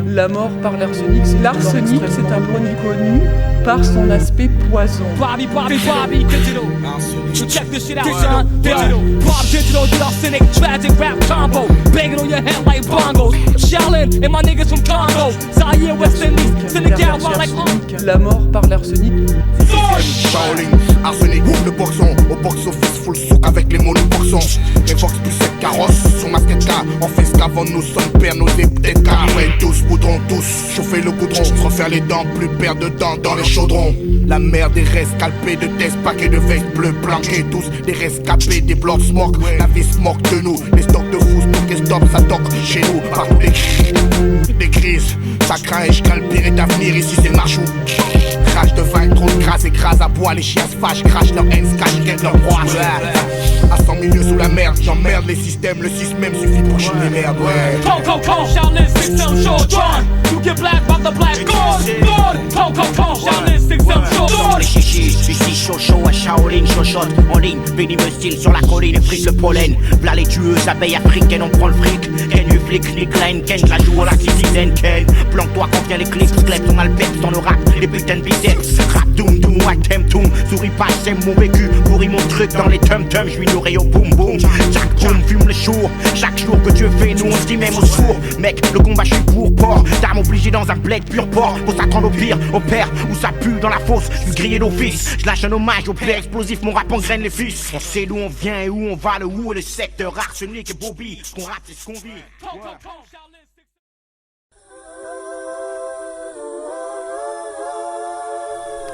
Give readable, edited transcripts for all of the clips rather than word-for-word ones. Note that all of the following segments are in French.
La mort par l'arsenic, c'est un produit connu par son aspect poison. Bobby, digital. So check this shit out, son. Digital. Bob digital, did arsenic, tragic rap combo. Banging on your head like bongos. Shaolin and my niggas from Congo. Zaire, West Indies, Senegal, wild like La mort par l'arsenic. Shaolin, arsenic, ouvre le boxon. Au box-office, full souk avec les mots de boxon. Et Vox plus cette carrosse, son masquette K. On fait ce qu'avant nous sommes pères, nos épées K. Ouais, tous, boudrons tous, chauffer le goudron. Se refaire les dents, plus perdre de dents dans les chaudrons. La mer des rescalpés de test, paquets de vestes bleues planqués. Tous des rescapés, des blocs smoke. La vie se moque de nous, les stocks de fous, pour que stop, ça toque chez nous. Partout des crises, ça craint et je crains le pire est à venir. Ici c'est le marchou. Crash de vin, trop de grâce, écrase à bois, les chiens se fâchent, crash leur haine, se cache, guette leur roi. À 100 milieux sous la merde, j'emmerde les systèmes, le système suffit pour chier les merdes, ouais. Coco, Shaolin, 6-7 short, John. You get black, by the black, God. Coco, Shaolin, 6-7 short. Les chichis, ici chaud à Shaolin, chochotte en ligne, pénible style sur la colline et frise le pollen. V'là les tueuses abeilles africaines, on prend le fric. Ken du flic, Nick Lane, Ken la joue à la cuisine, Ken. Planque-toi quand vient les clips, squelette, on a le peps dans le rap, les putains de biceps. Rap doom, doom, white tem, toum. Souris pas, j'aime mon vécu, pourris mon truc dans les tum-tum, j'suis nourri au boum boum. Chaque boum fume le jour, chaque jour que Dieu fait, nous on se dit même au sourd. Mec, le combat j'suis pour port, d'armes obligées dans un bled pur port. Faut s'attendre au pire, au père, où ça pue dans la fosse, j'suis grillé d'office. J'lâche un hommage au père explosif, mon rap engraine les fils. On sait d'où on vient et où on va, le où et le secteur, arsenic et Bobby. Ce qu'on rappe c'est ce qu'on vit.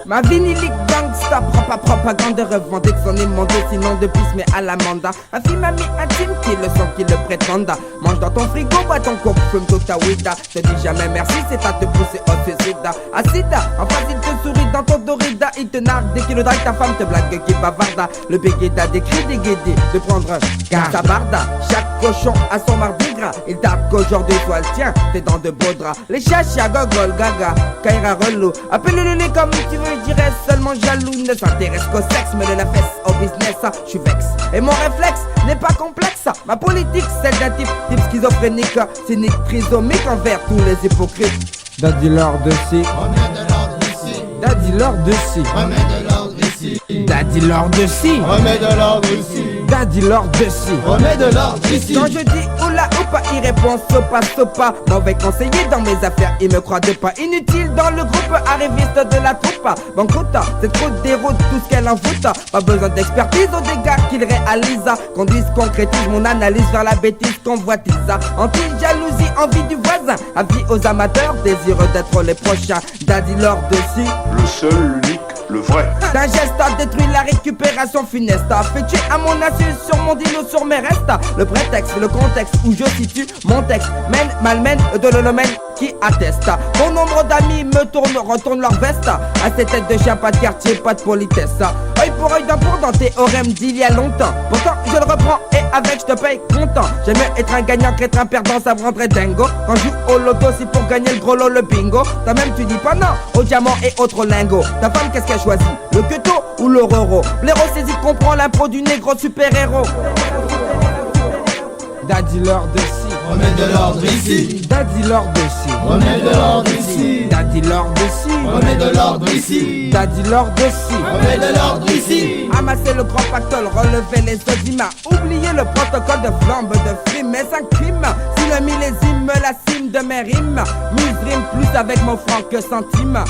Ma vinilique gangsta prend pas propagande de revendique son immonde sinon de plus mais à l'amanda. Un film ami intime qui le sent qui le prétenda. Mange dans ton frigo, bois ton coke, fume toute ta weeda. Te dis jamais merci, c'est à te pousser au suicide. Acida, en face il te sourit dans ton dorida. Il te nargue dès qu'il le drague, ta femme te blague qui bavarda. Le béguéda décrit des guédés de prendre garde sa barda. Chaque cochon a son mardi gras. Il tape qu'aujourd'hui soit le tien, t'es dans de beaux draps. Les chachas, gogol, gaga, Kaira relou. Appelle-le comme tu veux. Je dirais seulement jaloux, ne s'intéresse qu'au sexe, mais de la fesse au business, je suis vexe. Et mon réflexe n'est pas complexe, ma politique celle d'un type schizophrénique, cynique, trisomique envers tous les hypocrites. Daddy Lord de si, remets de l'ordre ici. Daddy Lord de si, remets de l'ordre ici. Daddy Lord de si, remets de l'ordre ici. Daddy Lord de si, remets de l'ordre ici. Quand je dis oula ou pas, il répond sopa. Mauvais conseiller dans mes affaires, il me croit de pas. Inutile dans le groupe, arriviste de la troupe. Banqueroute, cette route déroute tout ce qu'elle en fout. Pas besoin d'expertise aux dégâts qu'il réalise. Conduise, concrétise mon analyse vers la bêtise convoitise. Anti-jalousie, envie du voisin. Avis aux amateurs, désireux d'être les prochains. Daddy Lord de si, le seul, l'unique, le vrai. D'un geste détruit la récupération funeste. Fait tuer à mon insu sur mon dino sur mes restes. Le prétexte, le contexte où je situe mon texte mène, malmène de l'olomène qui atteste. Bon nombre d'amis me tournent, retournent leur veste. À ces têtes de chien, pas de quartier, pas de politesse. Œil pour œil, dent pour dent, théorème d'il y a longtemps. Pourtant je le reprends et avec je te paye content. J'aime mieux être un gagnant qu'être un perdant, ça me rendrait dingo. Quand je joue au loto, c'est pour gagner le gros lot, le bingo. Toi-même tu dis pas non au diamant et autres lingots. Ta femme qu'est-ce qu'elle choisit, le queto ou le roro? Blaireau saisit comprend l'impro du négro super-héros. Daddy Lord de si, remets de l'ordre ici. Daddy Lord de si, remets de l'ordre ici. Daddy Lord de si, remets de l'ordre ici. Daddy Lord de si, remets de l'ordre ici. Amasser le grand pactole, relever les odimats. Oublier le protocole de flambe de frime, mais un crime. Si le millésime, la cime de mes rimes. Muse rime plus avec mon franc que centime.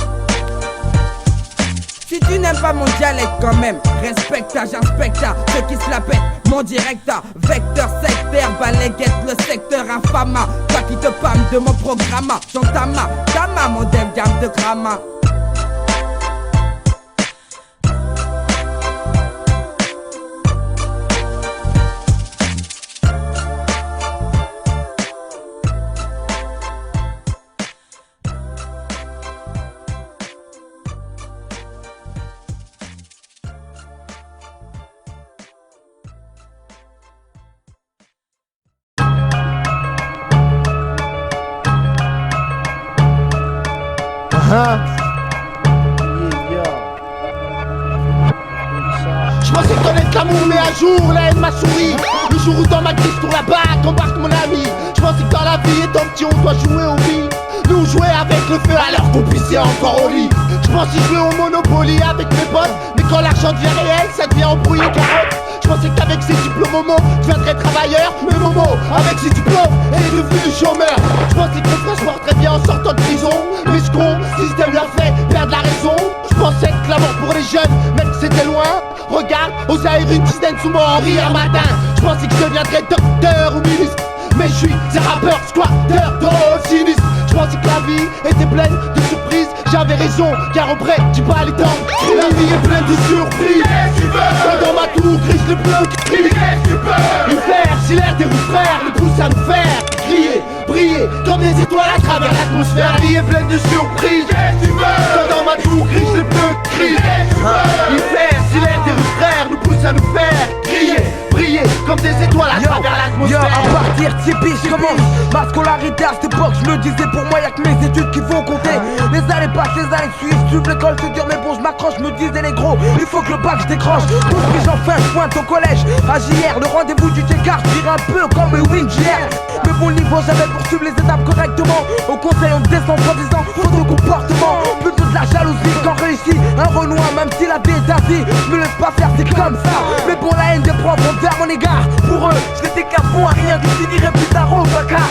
Si tu n'aimes pas mon dialecte quand même, respecte, j'inspecte ceux qui se la pètent. Mon directeur, vecteur, secteur, balayette le secteur infâme. Toi qui te pâmes de mon programme, j'entame Tama, mon dev gamme de grama. Je pensais connaître l'amour mais un jour la haine m'a souri. Le jour où dans ma crise tourne la bague embarque mon ami. Je pensais que dans la vie étant petit on doit jouer au billes. Nous jouer avec le feu alors qu'on pissait encore au lit. J'pensais jouer au Monopoly avec mes potes, mais quand l'argent devient réel, ça devient embrouillé carotte. J'pensais qu'avec ses diplômes Momo, deviendrais travailleur. Mais Momo, avec ses diplômes, elle est devenue chômeur. J'pensais que mon frère se porterait bien en sortant de prison. Mais ce con, système leur fait perdre la raison. J'pensais que l'amour pour les jeunes, même si c'était loin. Regarde, aux aéros une dizaine sous mon Henri un matin. J'pensais que je deviendrais docteur ou ministre, mais je suis un rappeur, squatteur, drôle, sinistre. Je pensais que la vie était pleine de surprises. J'avais raison, car après, tu pas les temps. La vie est pleine de surprises. Qu'est-ce que tu veux? Dans ma tour, grise le bleu qui crie. Qu'est-ce que tu peux? Une fer, si l'air des rues frères nous pousse à nous faire crier, briller comme des étoiles à travers l'atmosphère. La vie est pleine de surprises. Qu'est-ce que tu veux? Dans ma tour, grise le bleu qui crie. Qu'est-ce que tu veux? Une fer, si l'air des rues frères nous pousse à nous faire crier, briller comme des étoiles à travers l'atmosphère. À partir typique, je commence ma scolarité à cette époque. Je me disais pour moi y'a que mes études qui vont compter. Les années passent, les années suivent l'école c'est dur mais bon je m'accroche. Je me disais les gros, il faut que le bac je décroche. Donc puis j'enfin je pointe au collège à JR. Le rendez-vous du T-Cart, je dirais un peu comme Wing JR. Mais bon niveau j'avais poursuivre les étapes correctement. Au conseil on descend en disant trop de comportement. Plutôt de la jalousie quand réussit un renoir. Même si la vie est ta vie, je me laisse pas faire c'est comme ça. Mais bon la haine des profs envers mon égard. Pour eux, je n'étais qu'un bon à rien qui finirait plus tard au bacard.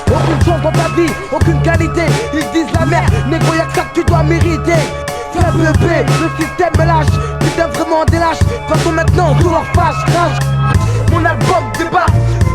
Aucune chance dans ta vie, aucune qualité. Ils disent la merde, négro y'a que ça que tu dois mériter. Faible épée, le système me lâche. Putain vraiment des lâches, façon maintenant tout leur fâche, crash. Mon album débarque,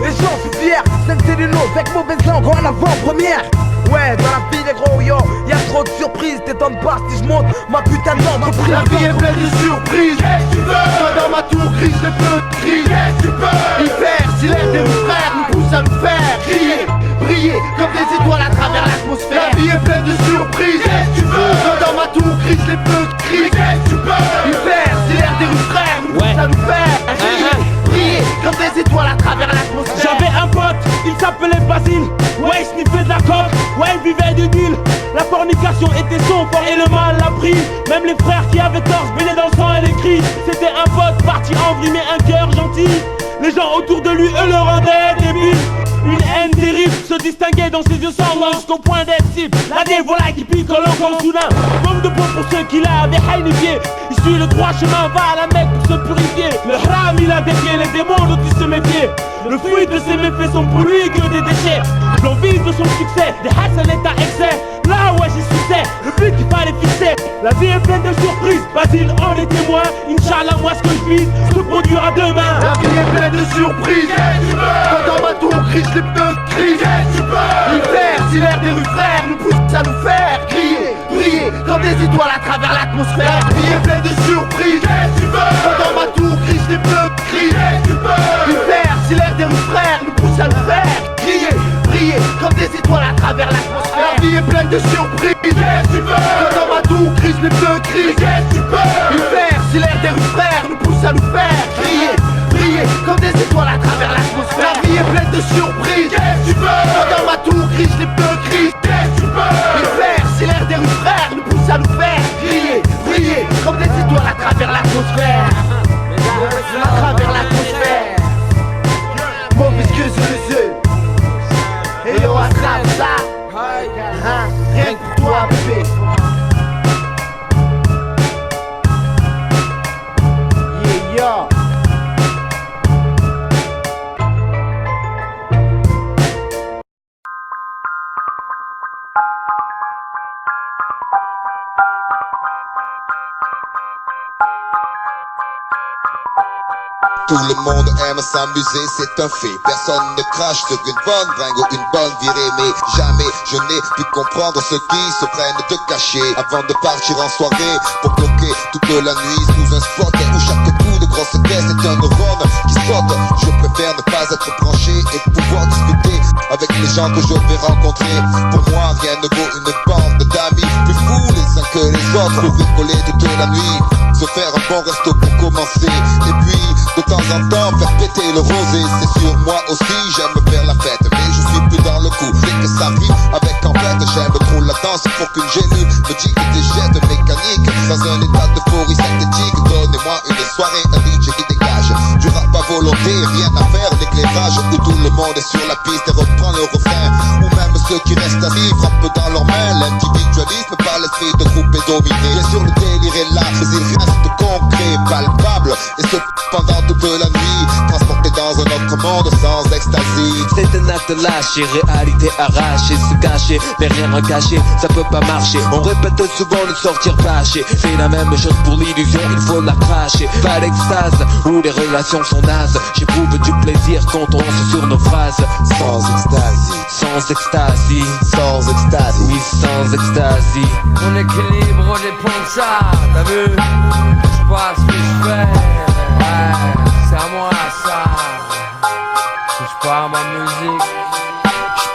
et j'en suis fier. C'est du nom, avec mauvaise langue en avant-première. Ouais, dans la vie les gros yo, y'a trop de surprises. T'étonnes pas si je monte ma putain d'entreprise. La vie est pleine de surprises. Qu'est-ce que tu veux? Dans ma tour grise le feu crie. Qu'est-ce que tu peux? Hiver, si l'air des rues frères nous pousse à nous faire crier, briller comme des étoiles à travers l'atmosphère. La vie est pleine de surprises. Qu'est-ce que tu veux? Dans ma tour grise les feux crie. Qu'est-ce que tu peux? Hiver, si l'air des rues frères nous pousse à nous faire crier, briller comme des étoiles à travers l'atmosphère. J'avais un pote, il s'appelait Basile. Ouais, il sniffait de la coke, ouais, il vivait du deal. La fornication était son fort et le mal l'a pris. Même les frères qui avaient tort se baignaient dans le sang et les cris. C'était un pote parti en vrille mais un cœur gentil. Les gens autour de lui, eux le rendaient débile. Une haine terrible se distinguait dans ses yeux sanglants jusqu'au point d'être cible. La dévoilée qui picole encore soudain. Manque de peau pour ceux qui l'avaient haïnifié. Il suit le droit chemin, va à la Mecque pour se purifier. Le haram il a défié les démons dont il se méfiait. Le fruit de ses méfaits sont pour lui que des déchets. L'envie de son succès, des hasanets à excès. Là ouais j'ai succès, le but qu'il fallait fixer. La vie est pleine de surprises, Basile en est témoin. Inch'Allah moi ce que je vise se produira demain. La vie est pleine de surprises. Qu'est-ce que tu veux? Dans ma tour grise les pneus crise. Qu'est-ce que tu peux? Hiver, si l'air des rues frères nous pousse à nous faire crier, briller comme des étoiles à travers l'atmosphère. La vie est pleine de surprises. Qu'est-ce que tu veux? Dans ma tour grise les pneus crise. Qu'est-ce que tu peux? Hiver, si l'air des rues frères nous pousse à nous faire crier, briller comme des étoiles à travers l'atmosphère. La vie est pleine de surprises. Qu'est-ce que tu veux? Dans ma tour grise les pneus crise. Qu'est-ce que tu peux? Hiver, si l'air des rues frères nous pousse à nous faire crier, briller comme des étoiles à travers l'atmosphère. La vie est pleine de surprises. Qu'est-ce que tu veux? Dans ma tour grise les pneus crise. Qu'est-ce que tu peux? Hiver, si l'air des rues frères nous pousse à nous faire crier, briller comme des étoiles à travers l'atmosphère. À travers l'atmosphère. Mauvaise que et yo attrape ça. Rien que pour toi bébé. Yeah yo. Tout le monde aime s'amuser, c'est un fait. Personne ne crache sur une bonne bringue ou une bonne virée. Mais jamais je n'ai pu comprendre ceux qui se prennent de cacher avant de partir en soirée pour bloquer toute la nuit sous un spot où chaque coup de grosse caisse est un neurone qui saute. Je préfère ne pas être branché et pouvoir discuter avec les gens que je vais rencontrer. Pour moi rien ne vaut une bande d'amis plus fous les uns que les autres pour rigoler toute la nuit, se faire un bon resto pour commencer et puis de temps en temps faire péter le rosé. C'est sûr moi aussi j'aime faire la fête, mais je suis plus dans le coup dès que ça rime avec en fait. J'aime trop la danse pour qu'une gélule me dit que t'es jette. Mais mécanique. Dans un état d'euphorie synthétique, donnez-moi une soirée, un DJ qui dégage du rap à volonté, rien à faire, l'éclairage où tout le monde est sur la piste et reprend le refrain. Ou même ceux qui restent assis frappent dans leurs mains. L'individualisme par l'esprit de groupe est dominé. Bien sûr le délire est là, mais il reste concret, palpable. Et ce pendant toute la nuit, transporté dans un autre monde sans extasie. C'est un acte lâché, réalité arrachée, se cacher, mais rien à cacher, ça peut pas marcher. On répète souvent de sortir bâché. C'est la même chose pour l'illusion, il faut la cracher. Pas d'extase, où les relations sont nazes. J'éprouve du plaisir quand on lance sur nos phrases. Sans extasie, sans extasie, sans extasie, oui sans extasie. Mon équilibre dépend de ça, t'as vu? Je passe ce que je fais, ouais, c'est à moi ça. Touche pas à ma musique.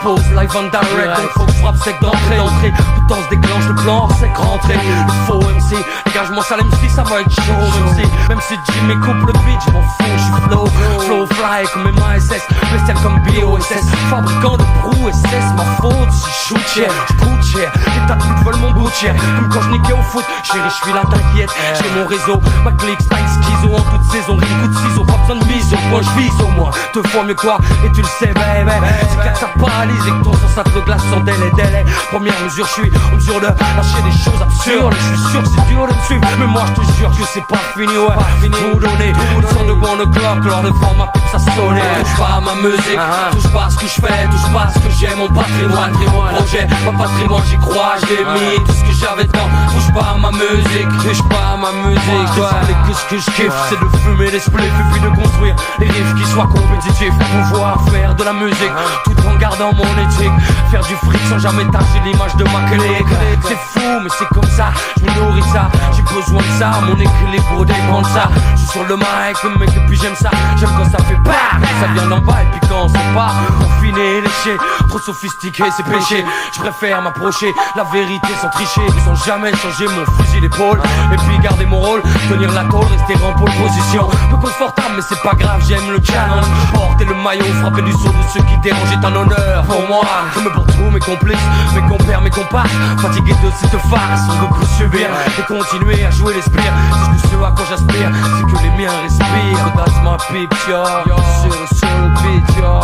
Pose live on direct, donc faut que je frappe sec d'entrée. Tout temps se déclenche, le plan sec rentré. Le faux MC, dégagement sale MC, ça va être chaud MC. Même si Jimmy coupe le beat, je m'en fous, je suis flow fly comme MASS, bestial comme BOSS. Fabricant de prouesses, ma faute, si shoot cher, j'coûte cher. Les tas de putes veulent mon bout de chair, comme quand je niquais au foot. Chérie, je suis là, t'inquiète, j'ai mon réseau. Ma clique, style, schizo en toute saison. Rien coup de ciseaux, pas besoin de mise au point, je vise au moins 2 fois mieux quoi, et tu le sais, baby. C'est clair que ça paralyse. Et que ton sens te glace sans délai. Première mesure, je suis en mesure de lâcher des choses absurdes. Je suis sûr que c'est dur de me suivre, mais moi je te jure que c'est pas fini, ouais. Tout donner, sur de bon clock, lors de format pipe ça sonne. Touche pas à ma musique, touche pas à ce que je fais, touche pas à ce que j'ai, mon patrimoine. Projet, ma patrimoine, j'y crois, je l'ai mis, tout ce que j'avais dedans. Touche pas à ma musique, touche pas à ma musique, ouais. Que ce que je kiffe, c'est de fumer des spliffs et puis de construire des riffs qui soient compétitifs. Pouvoir faire de la musique, tout en gardant mon éthique. Faire du fric sans jamais tâcher l'image de ma clique. C'est fou mais c'est comme ça, je me nourris de ça. J'ai besoin de ça, mon équilibre dépend de ça. Je suis sur le mic, le mec et puis j'aime ça. J'aime quand ça fait bam, ça vient d'en bas et puis quand c'est pas confiné, léché. Trop sophistiqué c'est péché. Je préfère m'approcher la vérité sans tricher, sans jamais changer mon fusil d'épaule. Et puis garder mon rôle, tenir la tôle, rester en pole position. Peu confortable mais c'est pas grave, j'aime le challenge. Porter le maillot, frapper du saut de ceux qui dérangent est un honneur pour moi. Comme pour tous mes complices, mes compères, mes comparses. Fatigués de cette farce, on veut plus subir et continuer à jouer l'esprit. C'est ce à quoi j'aspire, c'est que les miens respirent. That's my picture, sur le beat, yo.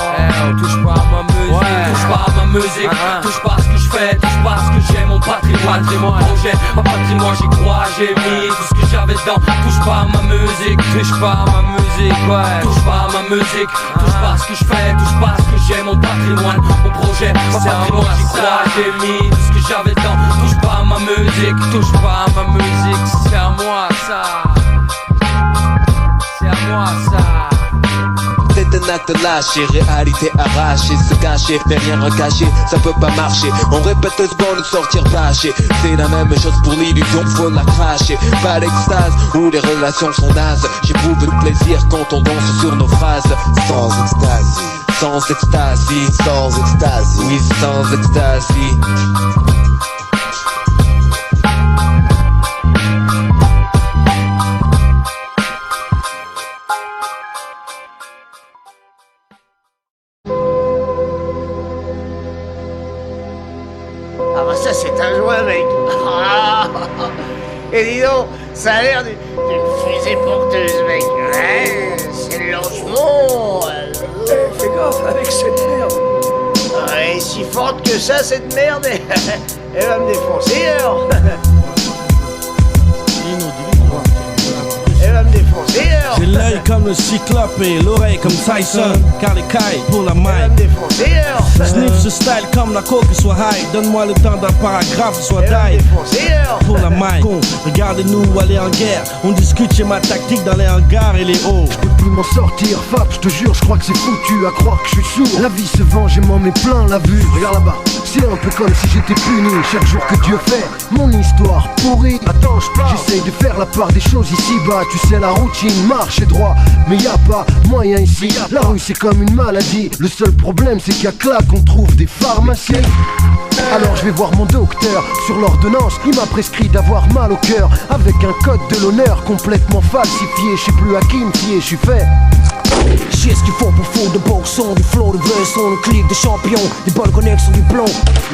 Touche pas à ma musique, touche pas à ma musique, touche pas à ce que je fais, touche pas à ce que j'ai, mon patrimoine. Projet, ma patrimoine, j'y crois, j'ai mis tout ce que j'avais dedans. Touche pas à ma musique, touche pas à ma musique, ouais. Touche pas à ma musique, touche pas à ce que je fais, touche pas à ce que j'ai, mon patrimoine, mon projet, ma patrimoine, j'y crois, j'ai mis tout ce que j'avais dedans. Touche pas à ma musique, touche pas à ma musique, c'est à moi ça. C'est à moi ça. C'est un acte lâché, réalité arrachée, se cacher, mais rien à cacher, ça peut pas marcher. On répète ce bon de sortir bâché. C'est la même chose pour l'illusion, faut la cracher. Pas d'extase, où les relations sont nazes. J'éprouve du plaisir quand on danse sur nos phrases. sans extasie, Sans extasie, sans extasie, oui sans extasie. Ah bah ça c'est un joint mec. Et dis donc, ça a l'air d'une fusée porteuse mec. Ouais, c'est le lancement. Fais gaffe avec cette merde. Elle est si forte que ça cette merde. Elle va me défoncer alors. Elle va me défoncer alors. J'ai l'œil comme le cyclope et l'oreille comme Tyson. Car les cailles pour la main. Elle va me défoncer alors. Sniff ce style comme la coke soit high. Donne-moi le temps d'un paragraphe soit Elle va me die. défoncer alors. Pour la main, con, regardez-nous aller en guerre. On discute chez ma tactique dans les hangars et les hauts. Je peux plus m'en sortir, Fab, je te jure, je crois que c'est foutu à croire que je suis sourd. La vie se venge et m'en met plein la vue. Regarde là-bas, c'est un peu comme si j'étais puni chaque jour que Dieu fait. Mon histoire pourrie, attends, je parle. J'essaye de faire la part des choses ici-bas. Tu sais, la routine, marche et droit. Mais y a pas moyen ici. La rue, c'est comme une maladie. Le seul problème, c'est qu'à claque, on trouve des pharmacies. Alors je vais voir mon docteur. Sur l'ordonnance, il m'a prescrit d'avoir mal au cœur. Avec un code de l'honneur complètement falsifié. Je sais plus à qui me fier, je suis fait J'ai ce qu'il faut pour foutre de boxon, du flow, de vrai son, le clic de champion, des bonnes connexions du plomb.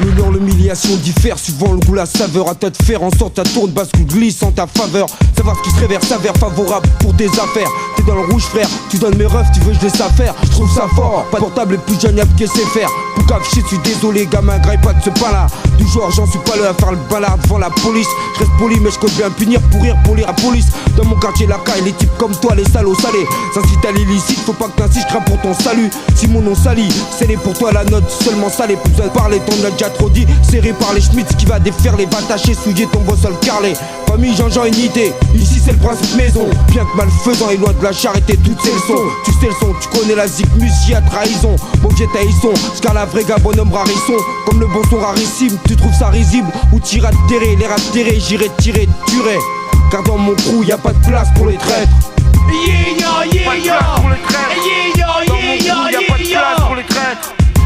L'honneur, l'humiliation diffère suivant le goût, la saveur. À toi de faire en sorte ta tourne bascule glisse en ta faveur. Savoir ce qui se révère, s'avère favorable pour tes affaires. T'es dans le rouge frère, tu donnes mes refs, tu veux je laisse ça faire. Je trouve ça fort, pas de portable et plus jeune y'a que c'est faire. Pour café, je suis désolé gamin, graille pas de ce pain là. Du genre j'en suis pas là à faire le balard devant la police. Je reste poli mais je compte bien punir pour rire pour lire la police. Dans mon quartier la caille, les types comme toi, les salauds salés. S'incite à l'illicite, faut pas que t'insistes, crains pour ton salut. Si mon nom sali, scellé pour toi la note seulement salée. Plus besoin de parler, t'en as déjà trop dit. Serré par les Schmitz qui va déferler, va tâcher, souiller ton beau sol carrelé. Famille, Jean-Jean, unité, ici c'est le principe maison. Bien que malfaisant et loin de la charité, toutes ces leçons. Tu sais le son, tu connais la zik, musique à trahison. Mon vieux taïsson, scar la vraie gars, bonhomme rarisson. Comme le bon son rarissime, tu trouves ça risible. Ou t'iras terrer, les rats terrés, j'irai tirer, tuerai. Car dans mon crew, y a pas de place pour les traîtres.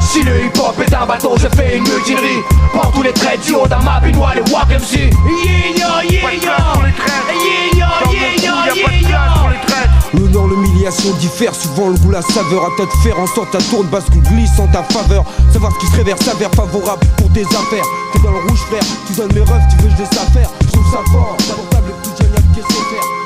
Si le hip-hop est un bateau, je fais une mutinerie. Prends tous les traits du haut d'un map, une voix, les Wack MC. L'honneur, l'humiliation diffère suivant le goût, la saveur. À toi de faire en sorte ta tourne bascule glisse en ta faveur. Savoir ce qui se révère, s'avère favorable pour tes affaires. T'es dans le rouge frère, tu donnes mes refs, tu veux je laisse ça faire. Je trouve ça fort, ta portable plus jeune y'a que c'est faire.